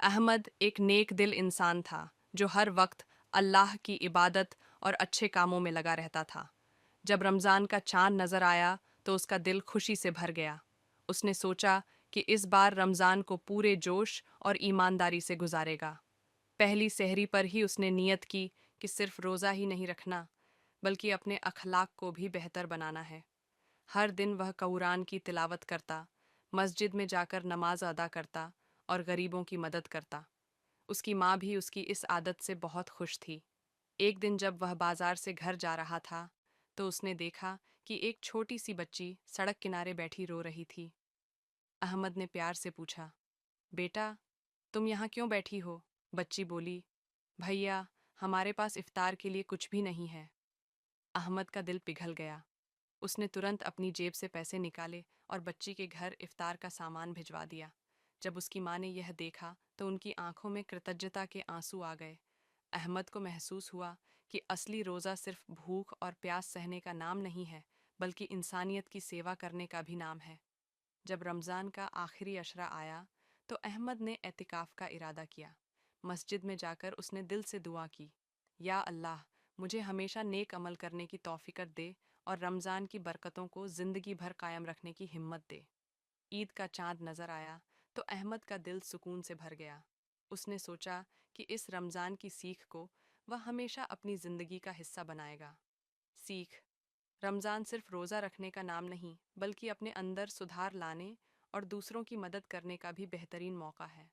अहमद एक नेक दिल इंसान था जो हर वक्त अल्लाह की इबादत और अच्छे कामों में लगा रहता था। जब रमज़ान का चांद नज़र आया तो उसका दिल खुशी से भर गया। उसने सोचा कि इस बार रमज़ान को पूरे जोश और ईमानदारी से गुजारेगा। पहली सहरी पर ही उसने नियत की कि सिर्फ रोज़ा ही नहीं रखना, बल्कि अपने अखलाक को भी बेहतर बनाना है। हर दिन वह कुरान की तिलावत करता, मस्जिद में जाकर नमाज अदा करता और गरीबों की मदद करता। उसकी माँ भी उसकी इस आदत से बहुत खुश थी। एक दिन जब वह बाजार से घर जा रहा था, तो उसने देखा कि एक छोटी सी बच्ची सड़क किनारे बैठी रो रही थी। अहमद ने प्यार से पूछा, बेटा, तुम यहाँ क्यों बैठी हो? बच्ची बोली, भैया, हमारे पास इफ्तार के लिए कुछ भी नहीं है। अहमद का दिल पिघल गया। उसने तुरंत अपनी जेब से पैसे निकाले और बच्ची के घर इफ्तार का सामान भिजवा दिया। जब उसकी माँ ने यह देखा तो उनकी आंखों में कृतज्ञता के आंसू आ गए। अहमद को महसूस हुआ कि असली रोज़ा सिर्फ भूख और प्यास सहने का नाम नहीं है, बल्कि इंसानियत की सेवा करने का भी नाम है। जब रमज़ान का आखिरी अशरा आया तो अहमद ने एतिकाफ़ का इरादा किया। मस्जिद में जाकर उसने दिल से दुआ की, या अल्लाह, मुझे हमेशा नेक अमल करने की तौफीक दे और रमज़ान की बरकतों को ज़िंदगी भर कायम रखने की हिम्मत दे। ईद का चाँद नज़र आया तो अहमद का दिल सुकून से भर गया। उसने सोचा कि इस रमज़ान की सीख को वह हमेशा अपनी ज़िंदगी का हिस्सा बनाएगा। सीख: रमज़ान सिर्फ रोज़ा रखने का नाम नहीं, बल्कि अपने अंदर सुधार लाने और दूसरों की मदद करने का भी बेहतरीन मौका है।